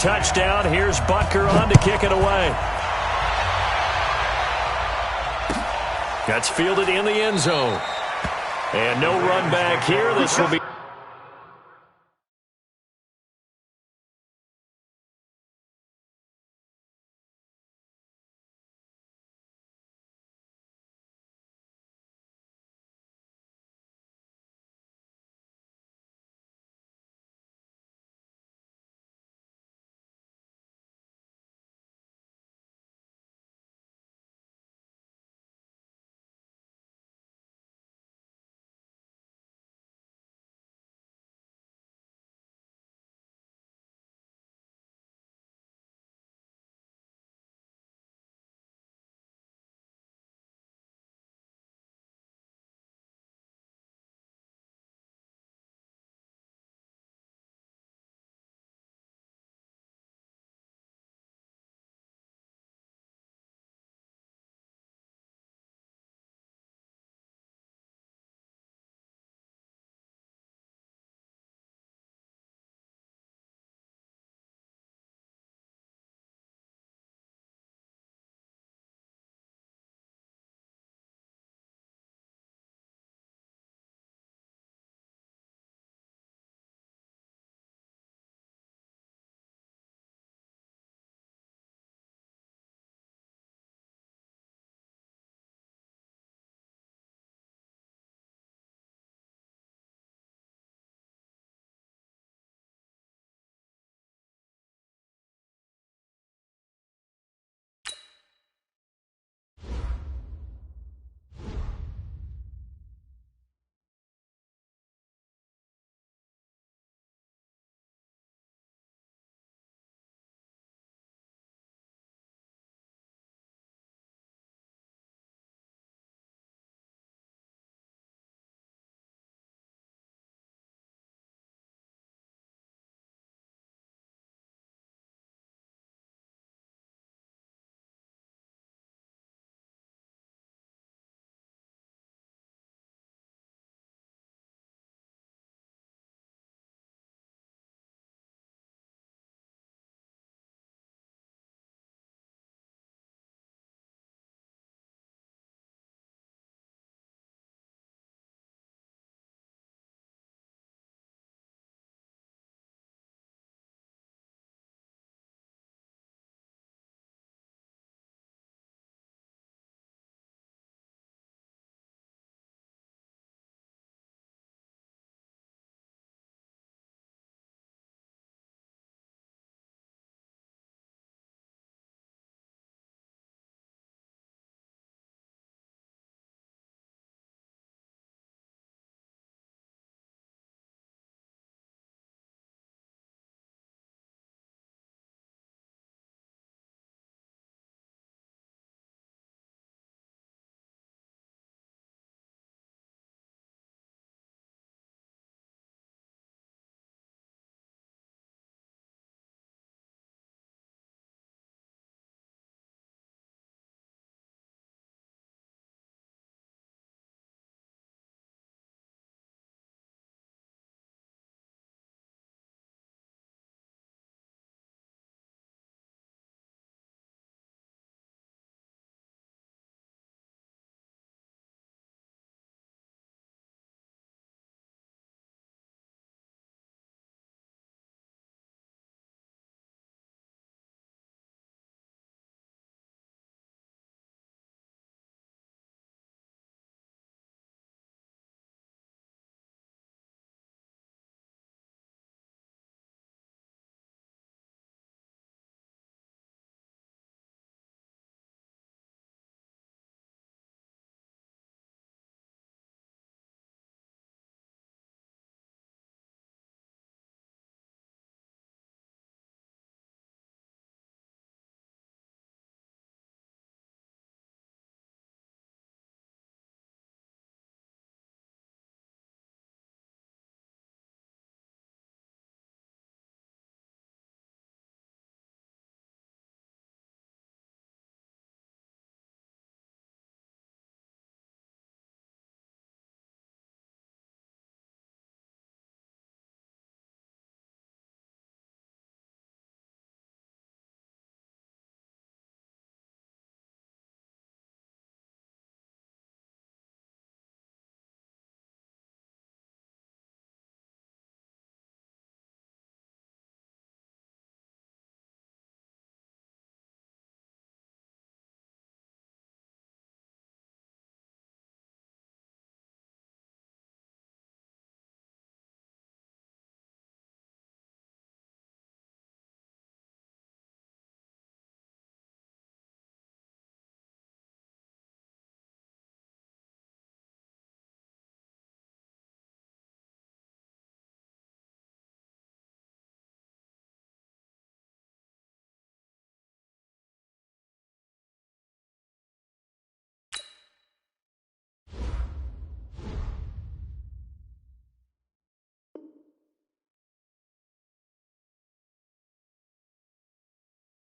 Touchdown. Here's Butker on to kick it away. That's fielded in the end zone. And no run back here. This will be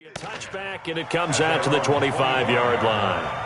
A touchback, and it comes out to the 25-yard line.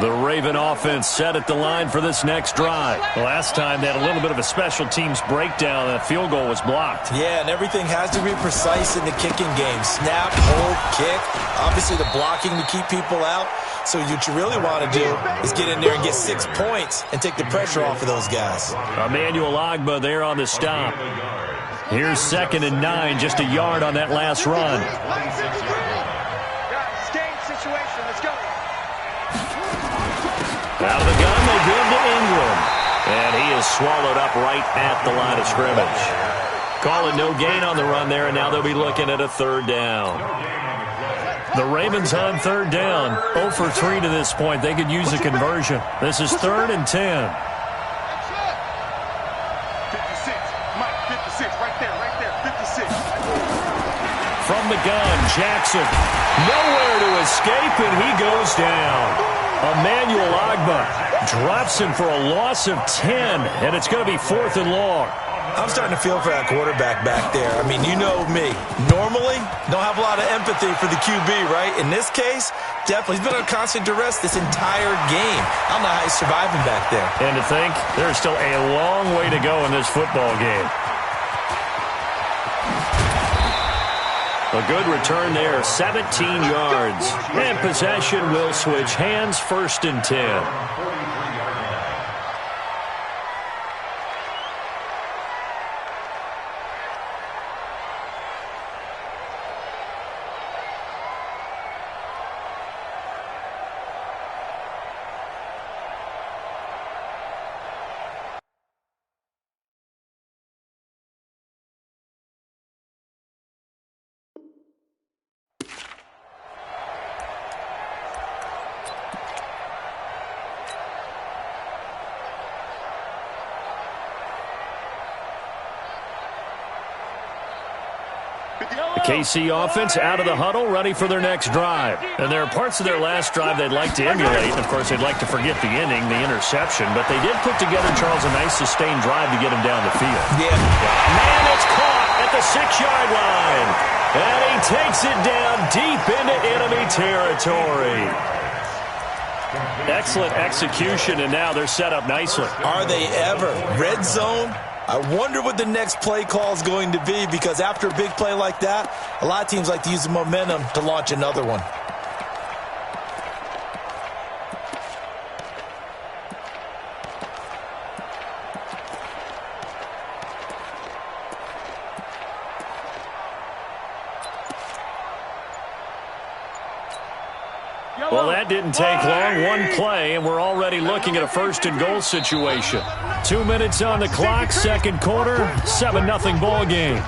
The Raven offense set at the line for this next drive. Last time they had a little bit of a special teams breakdown. That field goal was blocked. Yeah, and everything has to be precise in the kicking game. Snap, hold, kick. Obviously the blocking to keep people out. So what you really want to do is get in there and get 6 points and take the pressure off of those guys. Emmanuel Ogbah there on the stop. Here's 2nd and 9, just a yard on that last run. Out of the gun, they give to Ingram. And he is swallowed up right at the line of scrimmage. Call it no gain on the run there, and now they'll be looking at a 3rd down. The Ravens on 3rd down. 0 for 3 to this point. They could use a conversion. This is 3rd and 10. 56. Mike, 56. Right there. 56. From the gun, Jackson. Nowhere to escape, and he goes down. Emmanuel Ogbah drops him for a loss of 10, and it's going to be 4th and long. I'm starting to feel for that quarterback back there. I mean, you know me. Normally, don't have a lot of empathy for the QB, right? In this case, definitely. He's been on constant duress this entire game. I don't know how he's surviving back there. And to think, there's still a long way to go in this football game. A good return there, 17 yards. And possession will switch hands, 1st and 10. The KC offense out of the huddle, ready for their next drive. And there are parts of their last drive they'd like to emulate. And of course, they'd like to forget the inning, the interception. But they did put together, Charles, a nice sustained drive to get him down the field. Yeah. Man, it's caught at the 6-yard line. And he takes it down deep into enemy territory. Excellent execution, and now they're set up nicely. Are they ever? Red zone? I wonder what the next play call is going to be, because after a big play like that, a lot of teams like to use the momentum to launch another one. Well, that didn't take long. One play, and we're already looking at a 1st and goal situation. 2 minutes on the clock, 2nd quarter, 7-0 ball game.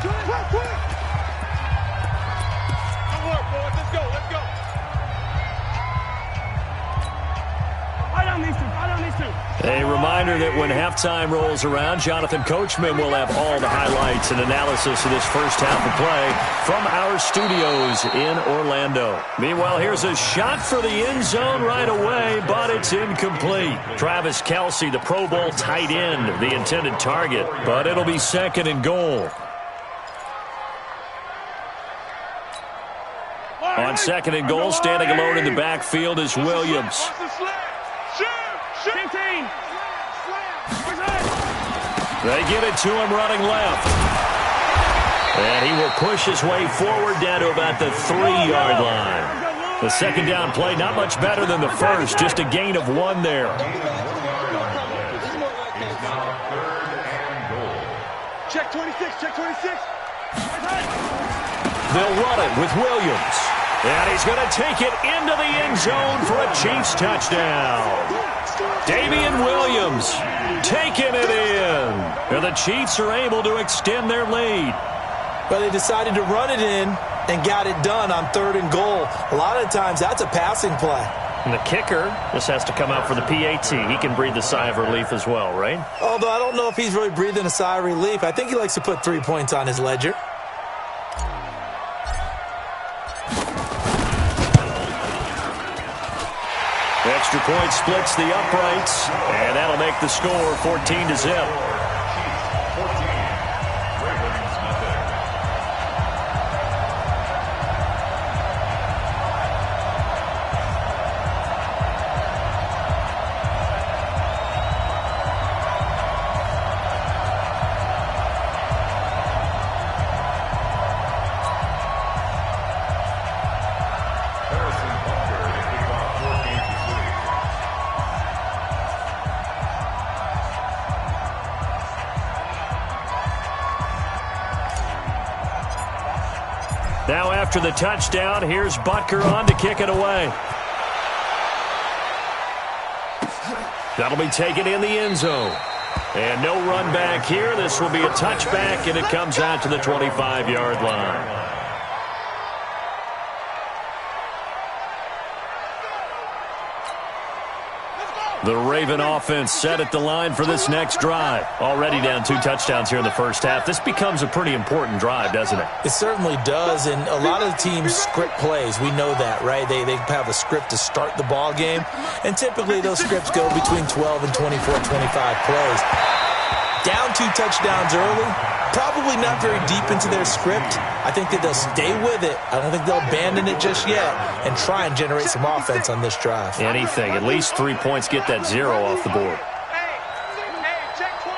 A reminder that when halftime rolls around, Jonathan Coachman will have all the highlights and analysis of this first half of play from our studios in Orlando. Meanwhile, here's a shot for the end zone right away, but it's incomplete. Travis Kelce, the Pro Bowl tight end, the intended target, but it'll be 2nd and goal. On 2nd and goal, standing alone in the backfield is Williams. They get it to him running left. And he will push his way forward down to about the 3-yard line. The 2nd down play, not much better than the first, just a gain of 1 there. Check 26, check 26. They'll run it with Williams. And he's going to take it into the end zone for a Chiefs touchdown. Damian Williams taking it in. And the Chiefs are able to extend their lead. But they decided to run it in and got it done on 3rd and goal. A lot of times that's a passing play. And the kicker, this has to come out for the PAT. He can breathe a sigh of relief as well, right? Although I don't know if he's really breathing a sigh of relief. I think he likes to put 3 points on his ledger. Extra point splits the uprights, and that'll make the score 14-0. Now after the touchdown, here's Butker on to kick it away. That'll be taken in the end zone. And no run back here. This will be a touchback, and it comes out to the 25-yard line. The Raven offense set at the line for this next drive. Already down 2 touchdowns here in the first half. This becomes a pretty important drive, doesn't it? It certainly does, and a lot of the teams script plays. We know that, right? They have a script to start the ball game, and typically those scripts go between 12 and 24, 25 plays. Down 2 touchdowns early, probably not very deep into their script. I think that they'll stay with it. I don't think they'll abandon it just yet and try and generate some offense on this drive. Anything. At least 3 points, get that 0 off the board. Hey, check 24.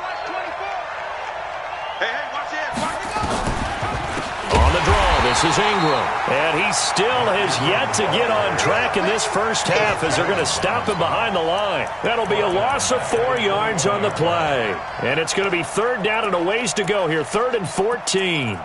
Watch 24. Hey, watch it. Watch it. On the draw, this is Ingram. And he still has yet to get on track in this first half as they're going to stop him behind the line. That'll be a loss of 4 yards on the play. And it's going to be 3rd down and a ways to go here. 3rd and 14.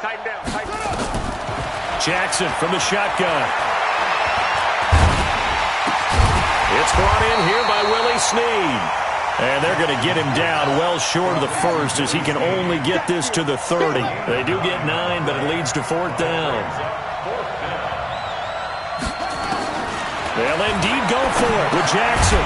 Tighten down. Jackson from the shotgun. It's brought in here by Willie Snead. And they're going to get him down well short of the first as he can only get this to the 30. They do get 9, but it leads to 4th down. They'll indeed go for it with Jackson.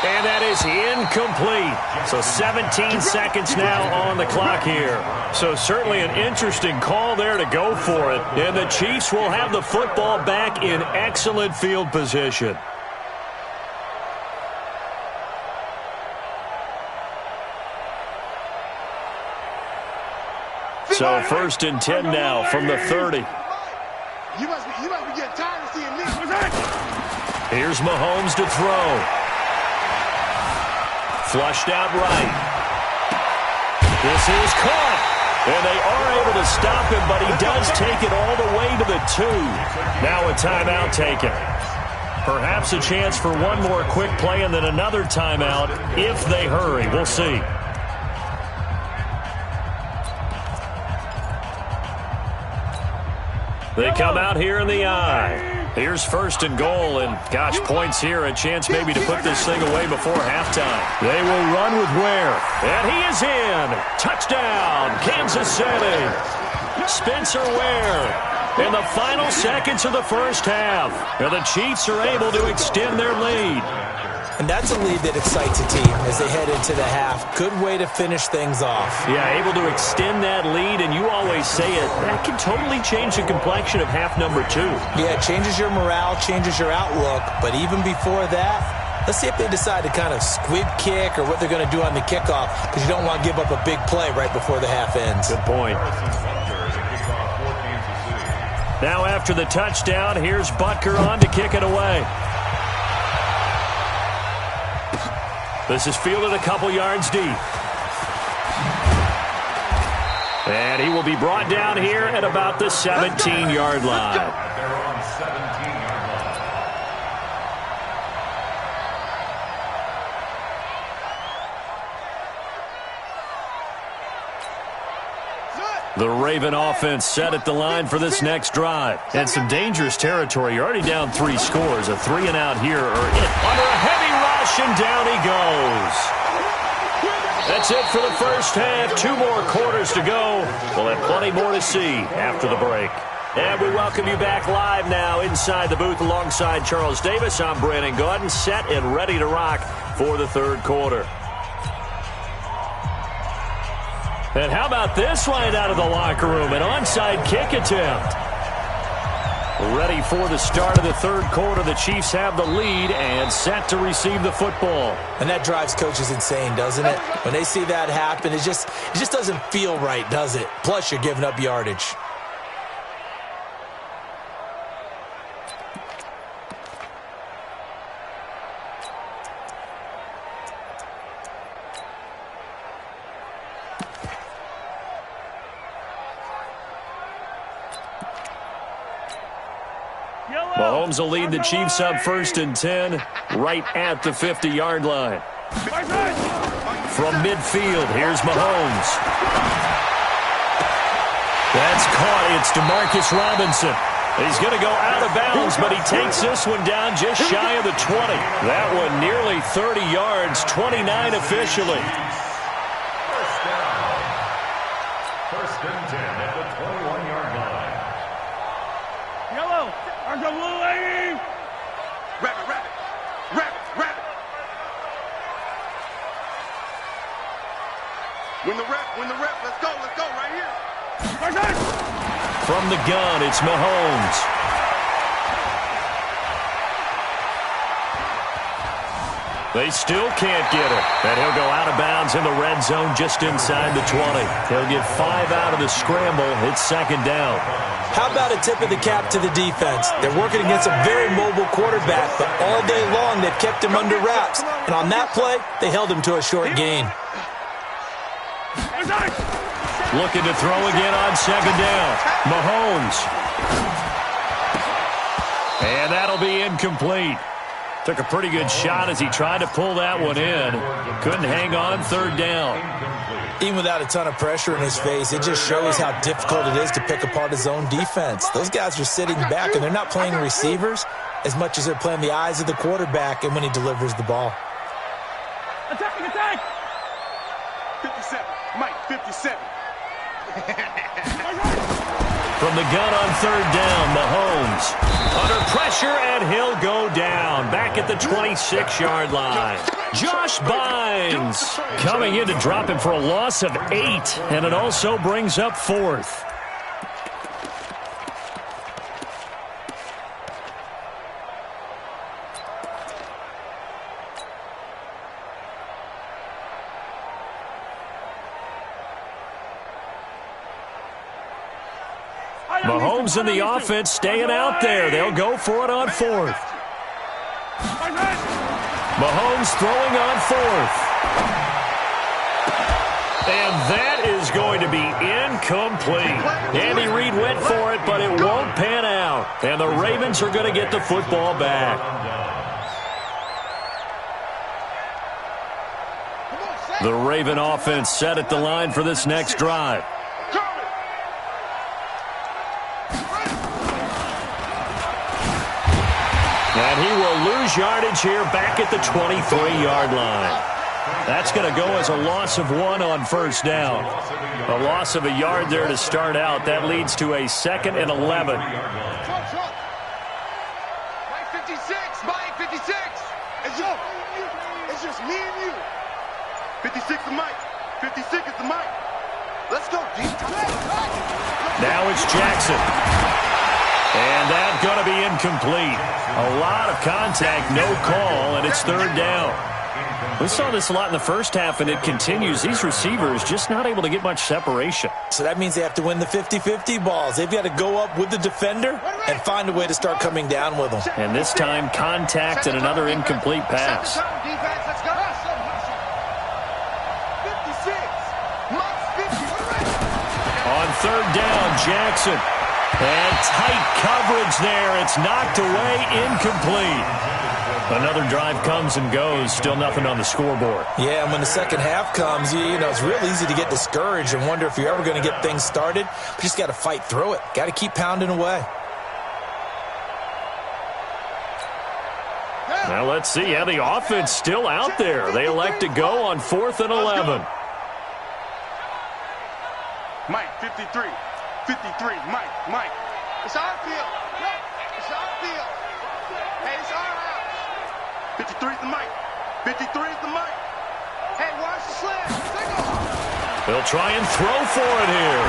And that is incomplete. So 17 seconds now on the clock here. So certainly an interesting call there to go for it. And the Chiefs will have the football back in excellent field position. So 1st and 10 now from the 30. You must be getting tired of seeing me. Here's Mahomes to throw. Flushed out right. This is caught. And they are able to stop him, but he does take it all the way to the 2. Now a timeout taken. Perhaps a chance for one more quick play and then another timeout if they hurry. We'll see. They come out here in the eye. Here's 1st and goal, and gosh, points here, a chance maybe to put this thing away before halftime. They will run with Ware, and he is in. Touchdown, Kansas City. Spencer Ware in the final seconds of the first half. And the Chiefs are able to extend their lead. And that's a lead that excites a team as they head into the half. Good way to finish things off. Yeah, able to extend that lead, and you always say it, that can totally change the complexion of half number 2. Yeah, it changes your morale, changes your outlook, but even before that, let's see if they decide to kind of squib kick or what they're going to do on the kickoff, because you don't want to give up a big play right before the half ends. Good point. Now after the touchdown, here's Butker on to kick it away. This is fielded a couple yards deep. And he will be brought down here at about the 17-yard line. They're on 17-yard line. The Raven offense set at the line for this next drive. And some dangerous territory. You're already down 3 scores. A 3-and-out here or it. Under a heavy rush, and down he goes. That's it for the first half. 2 more quarters to go. We'll have plenty more to see after the break. And we welcome you back live now inside the booth alongside Charles Davis. I'm Brandon Gaudin, set and ready to rock for the third quarter. And how about this line out of the locker room? An onside kick attempt. Ready for the start of the third quarter. The Chiefs have the lead and set to receive the football. And that drives coaches insane, doesn't it? When they see that happen, it just doesn't feel right, does it? Plus, you're giving up yardage. Mahomes will lead the Chiefs up 1st and 10 right at the 50-yard line. From midfield, here's Mahomes. That's caught. It's DeMarcus Robinson. He's going to go out of bounds, but he takes this one down just shy of the 20. That one nearly 30 yards, 29 officially. First and 10 at the 21-yard line. Yellow. Arms up, little lady. Rabbit, rabbit. Rabbit, rabbit. Win the rep. Let's go right here. From the gun, it's Mahomes. They still can't get it. And he'll go out of bounds in the red zone just inside the 20. He'll get 5 out of the scramble. It's 2nd down. How about a tip of the cap to the defense? They're working against a very mobile quarterback, but all day long they've kept him under wraps. And on that play, they held him to a short gain. Looking to throw again on 2nd down. Mahomes. And that'll be incomplete. Took a pretty good shot as he tried to pull that one in. Couldn't hang on 3rd down. Even without a ton of pressure in his face, it just shows how difficult it is to pick apart his own defense. Those guys are sitting back, and they're not playing receivers as much as they're playing the eyes of the quarterback and when he delivers the ball. Attack! 57. Mike, 57. From the gun on 3rd down, Mahomes. Under pressure, and he'll go down. Back at the 26-yard line. Josh Bynes coming in to drop him for a loss of 8, and it also brings up 4th. Mahomes and the offense staying out there. They'll go for it on 4th. Mahomes throwing on 4th. And that is going to be incomplete. Andy Reid went for it, but it won't pan out. And the Ravens are going to get the football back. The Raven offense set at the line for this next drive. And he will lose yardage here back at the 23-yard line. That's going to go as a loss of 1 on 1st down. A loss of a yard there to start out. That leads to a 2nd and 11. Mike 56. Mike 56. It's yo. It's just me and you. 56 is Mike. 56 is the Mike. Let's go, D. Now it's Jackson. And that's going to be incomplete. A lot of contact, no call, and it's 3rd down. We saw this a lot in the first half, and it continues. These receivers just not able to get much separation. So that means they have to win the 50-50 balls. They've got to go up with the defender and find a way to start coming down with them. And this time, contact and another incomplete pass. On 3rd down, Jackson. And tight coverage there. It's knocked away, incomplete. Another drive comes and goes. Still nothing on the scoreboard. Yeah, and when the second half comes, you know, it's real easy to get discouraged and wonder if you're ever going to get things started. But you just got to fight through it. Got to keep pounding away. Now let's see. Yeah, the offense still out there. They elect to go on 4th and 11. Mike, 53. 53. Mike. It's our field. It's our field. Hey, it's our house. 53 is the Mike. 53 is the Mike. Hey, watch the slam. Take off. They'll try and throw for it here.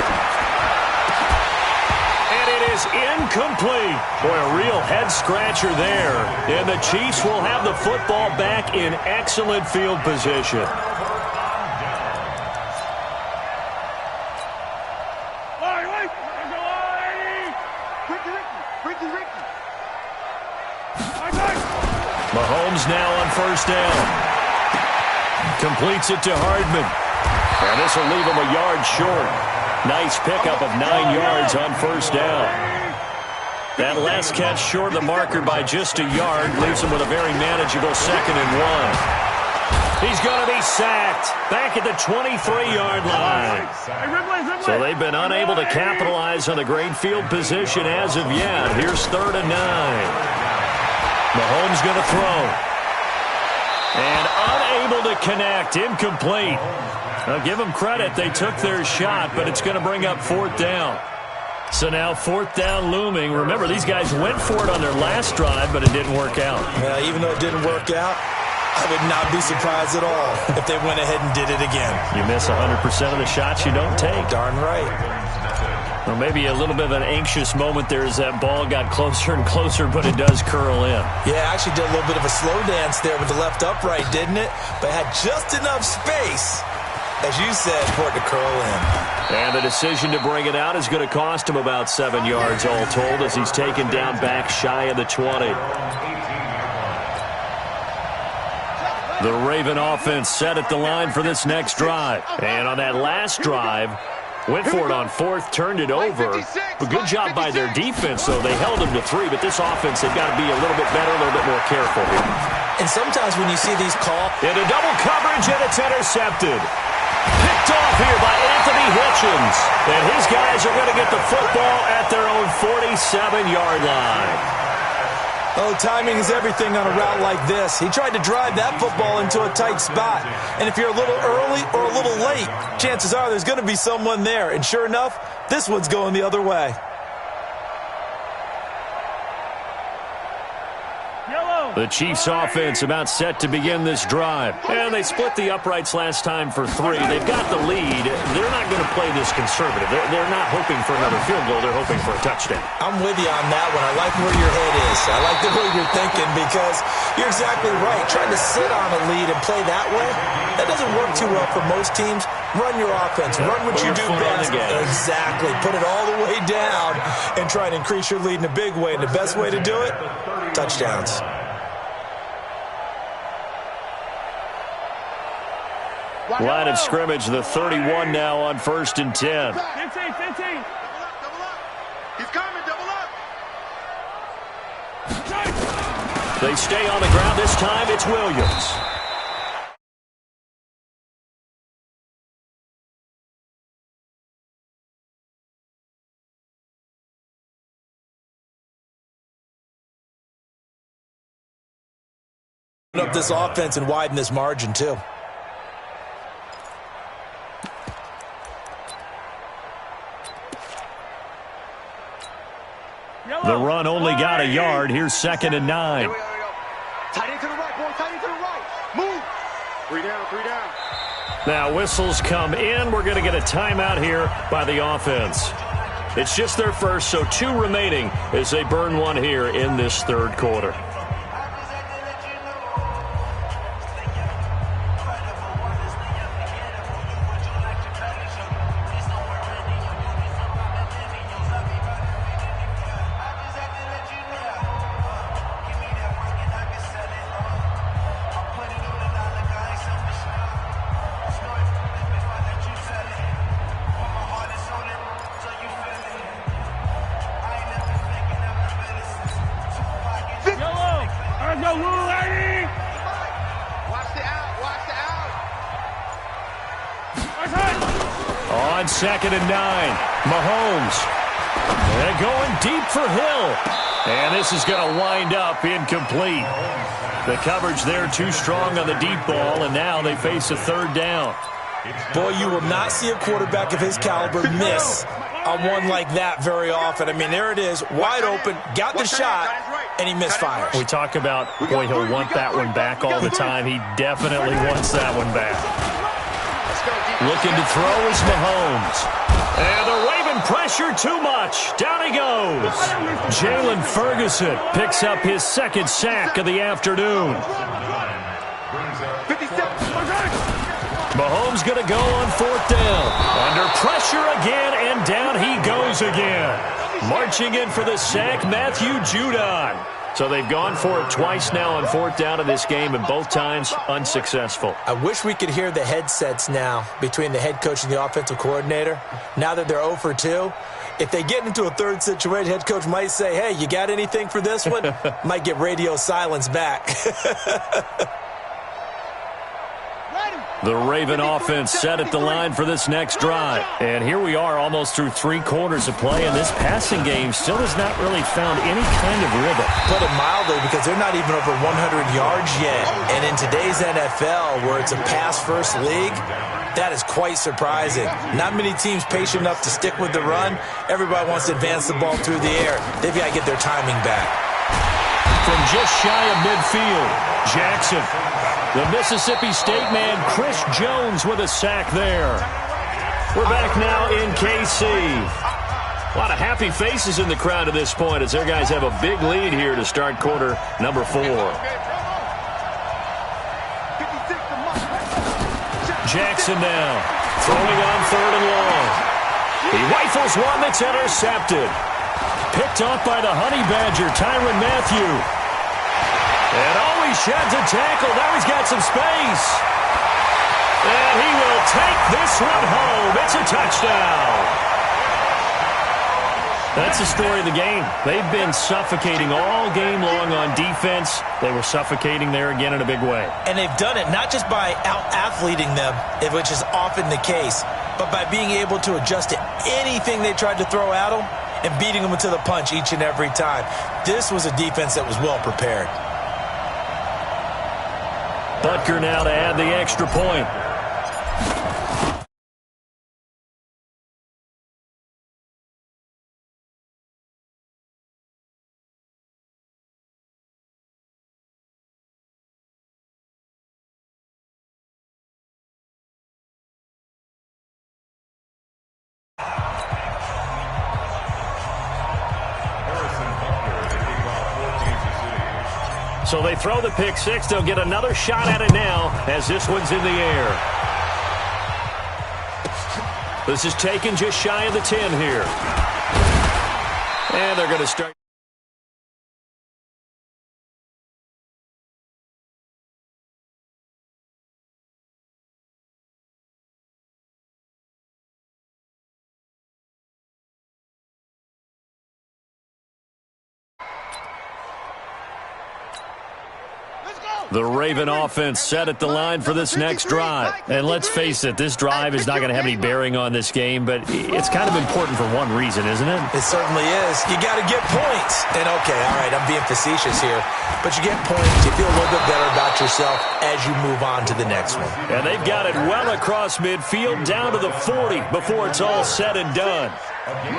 And it is incomplete. Boy, a real head-scratcher there. And the Chiefs will have the football back in excellent field position. Mahomes now on 1st down. Completes it to Hardman. And this will leave him a yard short. Nice pickup of 9 yards on 1st down. That last catch short of the marker by just a yard leaves him with a very manageable 2nd and 1. He's going to be sacked back at the 23-yard line. So they've been unable to capitalize on the great field position as of yet. Here's 3rd and 9. Mahomes going to throw. And unable to connect. Incomplete. Now give them credit. They took their shot, but it's going to bring up 4th down. So now 4th down looming. Remember, these guys went for it on their last drive, but it didn't work out. Yeah, even though it didn't work out, I would not be surprised at all if they went ahead and did it again. You miss 100% of the shots you don't take. Darn right. Well, maybe a little bit of an anxious moment there as that ball got closer and closer, but it does curl in. Yeah, actually did a little bit of a slow dance there with the left upright, didn't it? But had just enough space, as you said, for it to curl in. And the decision to bring it out is going to cost him about 7 yards all told as he's taken down back shy of the 20. The Raven offense set at the line for this next drive. And on that last drive, went for it on 4th, turned it over. A good job by their defense, though. They held them to 3, but this offense, they've got to be a little bit better, a little bit more careful here. And sometimes when you see these calls... Into double coverage, and it's intercepted. Picked off here by Anthony Hitchens. And his guys are going to get the football at their own 47-yard line. Oh, timing is everything on a route like this. He tried to drive that football into a tight spot. And if you're a little early or a little late, chances are there's going to be someone there. And sure enough, this one's going the other way. The Chiefs offense about set to begin this drive. And they split the uprights last time for 3. They've got the lead. They're not going to play this conservative. They're not hoping for another field goal. They're hoping for a touchdown. I'm with you on that one. I like where your head is. I like the way you're thinking because you're exactly right. Trying to sit on a lead and play that way, that doesn't work too well for most teams. Run your offense. Run what you do best. Exactly. Put it all the way down and try to increase your lead in a big way. And the best way to do it, touchdowns. Line of scrimmage, the 31 now on 1st and 10. 15. Double up. He's coming, double up. They stay on the ground. This time it's Williams. Up this offense and widen this margin, too. The run only got a yard. Here's 2nd and 9. Here we go. Tight end to the right, boy. Tight end to the right. Move. 3 down. Now whistles come in. We're going to get a timeout here by the offense. It's just their first, so 2 remaining as they burn one here in this 3rd quarter. On 2nd and 9, Mahomes. They're going deep for Hill. And this is going to wind up incomplete. The coverage there too strong on the deep ball, and now they face a third down. Boy, you will not see a quarterback of his caliber miss on one like that very often. I mean, there it is, wide open, got the shot, and he misfires. We talk about, boy, he'll want that one back all the time. He definitely wants that one back. Looking to throw is Mahomes. And they're waving pressure too much. Down he goes. Jalen Ferguson picks up his second sack of the afternoon. Mahomes going to go on fourth down. Under pressure again, and down he goes again. Marching in for the sack, Matthew Judon. So they've gone for it twice now on fourth down in this game, and both times unsuccessful. I wish we could hear the headsets now between the head coach and the offensive coordinator. Now that they're 0 for 2, if they get into a third situation, head coach might say, hey, you got anything for this one? Might get radio silence back. The Raven offense set at the line for this next drive. And here we are almost through 3 quarters of play, and this passing game still has not really found any kind of rhythm. Put it mildly, because they're not even over 100 yards yet. And in today's NFL, where it's a pass-first league, that is quite surprising. Not many teams patient enough to stick with the run. Everybody wants to advance the ball through the air. They've got to get their timing back. From just shy of midfield, Jackson. The Mississippi State man, Chris Jones, with a sack there. We're back now in KC. A lot of happy faces in the crowd at this point as their guys have a big lead here to start quarter number 4. Jackson now, throwing on third and long. He rifles one that's intercepted. Picked off by the Honey Badger, Tyrann Mathieu. And he sheds a tackle. Now he's got some space. And he will take this one home. It's a touchdown. That's the story of the game. They've been suffocating all game long on defense. They were suffocating there again in a big way. And they've done it not just by out-athleting them, which is often the case, but by being able to adjust to anything they tried to throw at them and beating them to the punch each and every time. This was a defense that was well prepared. Butker now to add the extra point. So they throw the pick six. They'll get another shot at it now as this one's in the air. This is taken just shy of the 10 here. And they're going to start. The Raven offense set at the line for this next drive. And let's face it, this drive is not going to have any bearing on this game, but it's kind of important for one reason, isn't it? It certainly is. You got to get points. And, okay, all right, I'm being facetious here, but you get points, you feel a little bit better about yourself as you move on to the next one. And they've got it well across midfield down to the 40 before it's all said and done.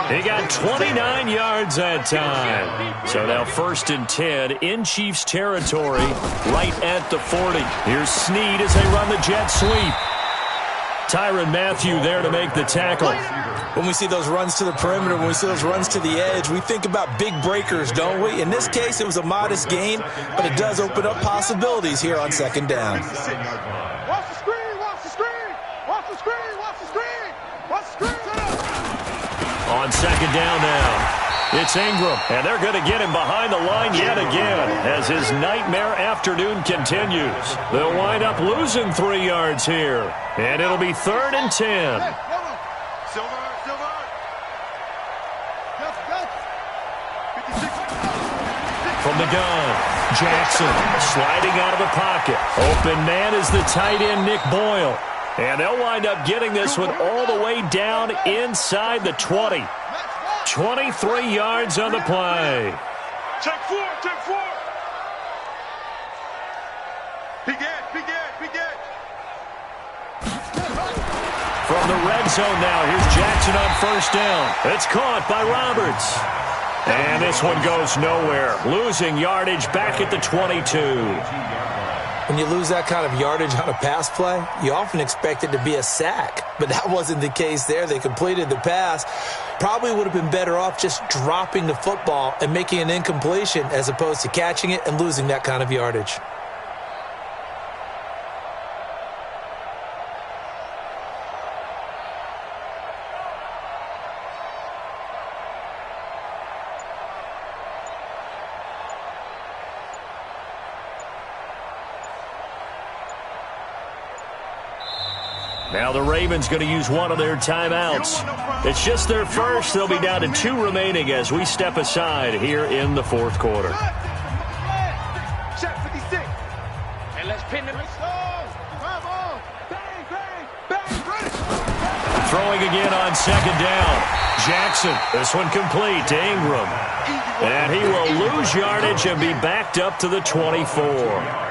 He got 29 yards that time. So now 1st and 10 in Chiefs territory right at the 40. Here's Snead as they run the jet sweep. Tyrann Mathieu there to make the tackle. When we see those runs to the perimeter, when we see those runs to the edge, we think about big breakers, don't we? In this case, it was a modest gain, but it does open up possibilities here on 2nd down. Watch the screen, watch the screen, watch the screen, watch the screen, watch the screen. On 2nd down now, it's Ingram, and they're going to get him behind the line yet again as his nightmare afternoon continues. They'll wind up losing 3 yards here, and it'll be 3rd and 10. Silver. From the gun, Jackson sliding out of the pocket. Open man is the tight end, Nick Boyle. And they'll wind up getting this one all the way down inside the 20. 23 yards on the play. Take 4. in the red zone now. Here's Jackson on first down. It's caught by Roberts. And this one goes nowhere. Losing yardage back at the 22. When you lose that kind of yardage on a pass play, you often expect it to be a sack. But that wasn't the case there. They completed the pass. Probably would have been better off just dropping the football and making an incompletion as opposed to catching it and losing that kind of yardage. Now the Ravens going to use one of their timeouts. It's just their first. They'll be down to 2 remaining as we step aside here in the fourth quarter. Shot 56. And let's pin them. Throwing again on second down. Jackson, this one complete to Ingram. And he will lose yardage and be backed up to the 24.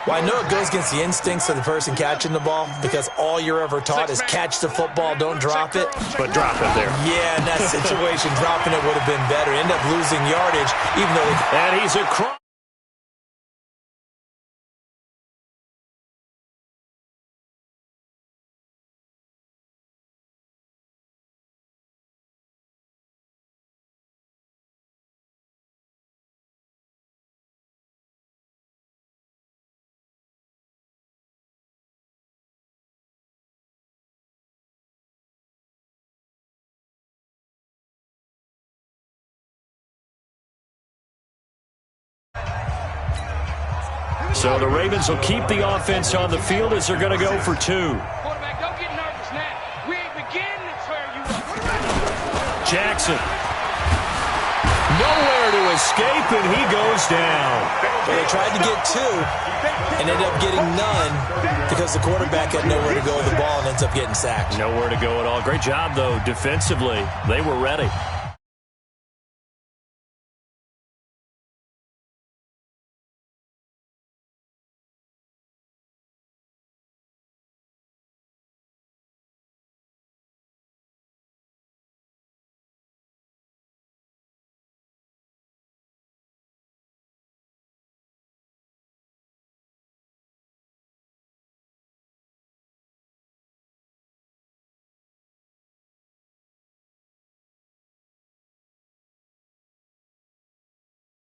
Well, I know it goes against the instincts of the person catching the ball because all you're ever taught is catch the football, don't drop it. But drop it there. Yeah, in that situation, dropping it would have been better. End up losing yardage, even though... And he's across. So the Ravens will keep the offense on the field as they're going to go for 2. Quarterback, don't get nervous now. We ain't beginning to tear you up. Jackson. Nowhere to escape, and he goes down. Well, they tried to get 2 and ended up getting none because the quarterback had nowhere to go with the ball and ends up getting sacked. Nowhere to go at all. Great job, though, defensively. They were ready.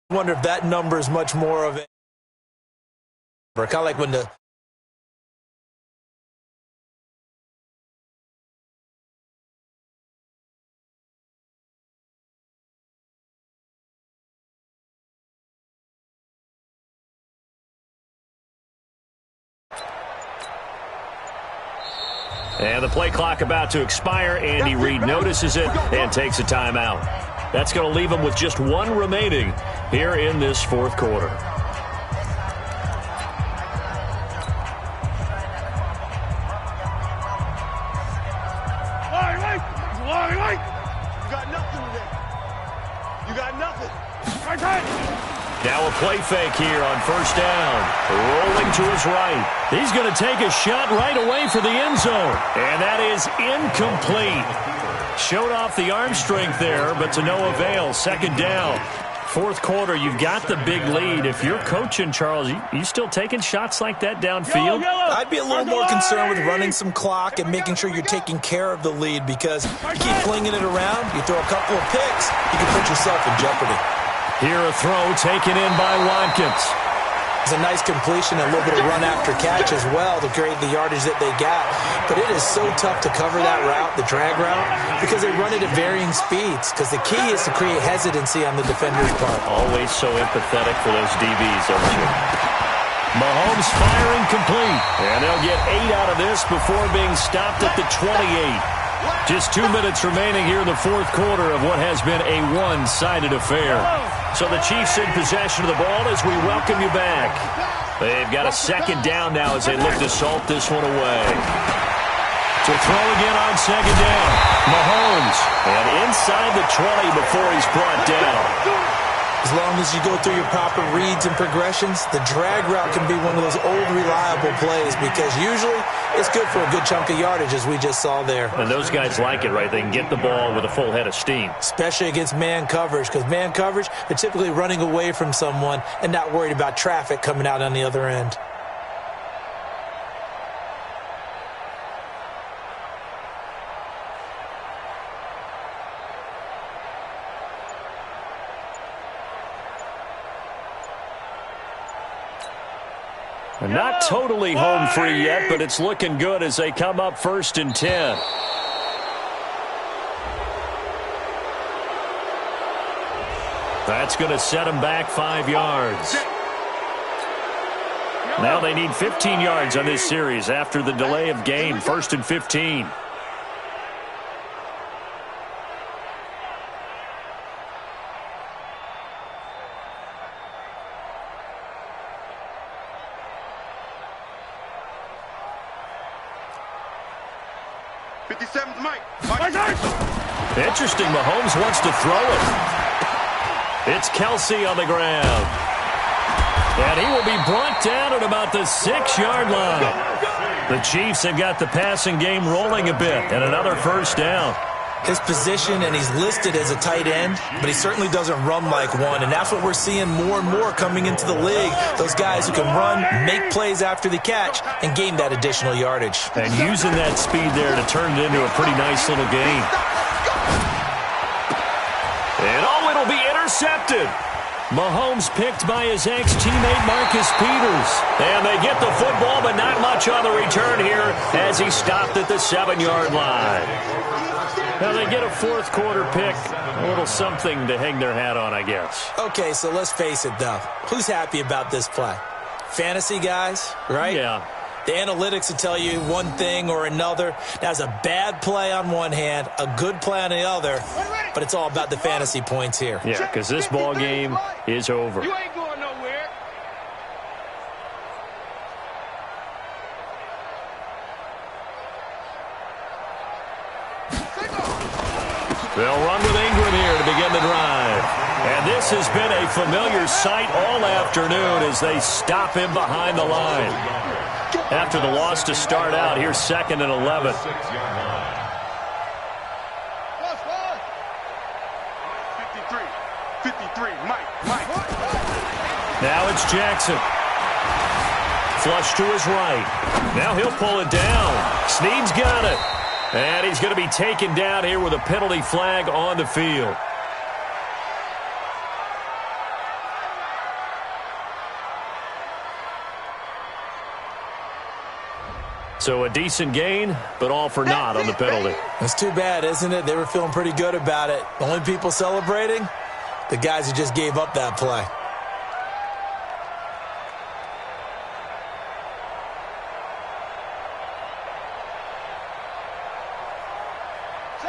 I wonder if that number is much more of it. Kind of like when the... And the play clock about to expire. Andy Reid notices it and takes a timeout. That's going to leave him with just 1 remaining here in this fourth quarter. You got nothing today. You got nothing. Now a play fake here on first down. Rolling to his right. He's going to take a shot right away for the end zone. And that is incomplete. Showed off the arm strength there, but to no avail. Second down. Fourth quarter, you've got the big lead. If you're coaching, Charles, you still taking shots like that downfield? I'd be a little more concerned with running some clock and making sure you're taking care of the lead because you keep flinging it around, you throw a couple of picks, you can put yourself in jeopardy. Here a throw taken in by Watkins. It's a nice completion, a little bit of run after catch as well to create the yardage that they got. But it is so tough to cover that route, the drag route, because they run it at varying speeds. Because the key is to create hesitancy on the defender's part. Always so empathetic for those DBs, aren't you? Mahomes firing complete. And they'll get 8 out of this before being stopped at the 28. Just 2 minutes remaining here in the fourth quarter of what has been a one-sided affair. So the Chiefs in possession of the ball as we welcome you back. They've got a second down now as they look to salt this one away. To throw again on second down. Mahomes. And inside the 20 before he's brought down. As long as you go through your proper reads and progressions, the drag route can be one of those old reliable plays because usually it's good for a good chunk of yardage, as we just saw there. And those guys like it, right? They can get the ball with a full head of steam. Especially against man coverage, because man coverage, they're typically running away from someone and not worried about traffic coming out on the other end. Not totally home free yet, but it's looking good as they come up 1st and 10. That's going to set them back 5 yards. Now they need 15 yards on this series after the delay of game. 1st and 15. Interesting, Mahomes wants to throw it. It's Kelsey on the ground. And he will be brought down at about the 6-yard line. The Chiefs have got the passing game rolling a bit, and another 1st down. His position, and he's listed as a tight end, but he certainly doesn't run like one, and that's what we're seeing more and more coming into the league. Those guys who can run, make plays after the catch, and gain that additional yardage. And using that speed there to turn it into a pretty nice little gain. And it'll be intercepted. Mahomes picked by his ex-teammate Marcus Peters. And they get the football, but not much on the return here as he stopped at the 7-yard line. Now they get a 4th quarter pick. A little something to hang their hat on, I guess. Okay, so let's face it, though. Who's happy about this play? Fantasy guys, right? Yeah. The analytics will tell you one thing or another. That's a bad play on one hand, a good play on the other, but it's all about the fantasy points here. Yeah, because this ball game is over. You ain't going nowhere. They'll run with Ingram here to begin the drive. And this has been a familiar sight all afternoon as they stop him behind the line. After the loss to start out, here's 2nd and 11. 53, Mike. Now it's Jackson. Flush to his right. Now he'll pull it down. Snead's got it. And he's going to be taken down here with a penalty flag on the field. So a decent gain, but all for naught on the penalty. That's too bad, isn't it? They were feeling pretty good about it. The only people celebrating, the guys who just gave up that play.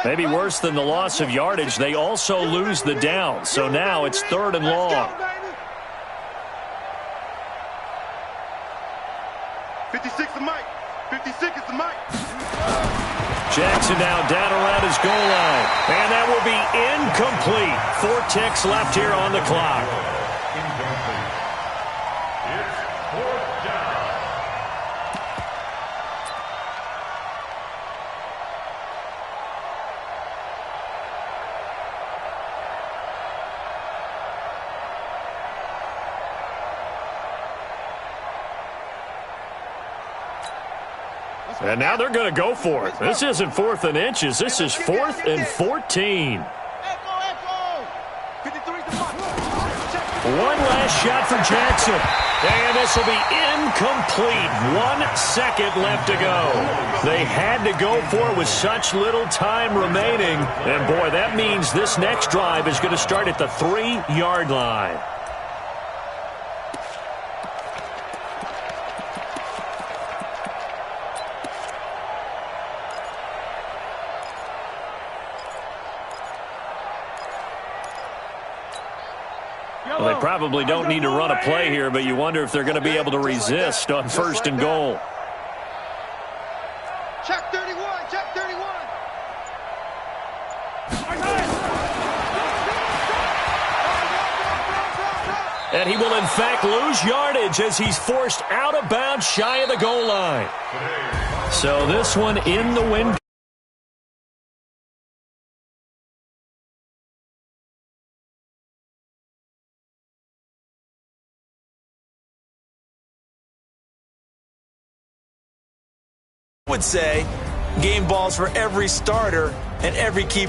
Maybe worse than the loss of yardage, they also lose the down. So now it's 3rd and long. 56 to Mike. 56 is the Mike. Jackson now down around his goal line. And that will be incomplete. 4 ticks left here on the clock. And now they're going to go for it. This isn't 4th and inches. This is 4th and 14. One last shot for Jackson. And this will be incomplete. 1 second left to go. They had to go for it with such little time remaining. And, boy, that means this next drive is going to start at the 3-yard line. Well, they probably don't need to run a play here, but you wonder if they're going to be able to resist on 1st and goal. Check 31, check 31. And he will, in fact, lose yardage as he's forced out of bounds shy of the goal line. So this one in the wind. Would say game balls for every starter and every key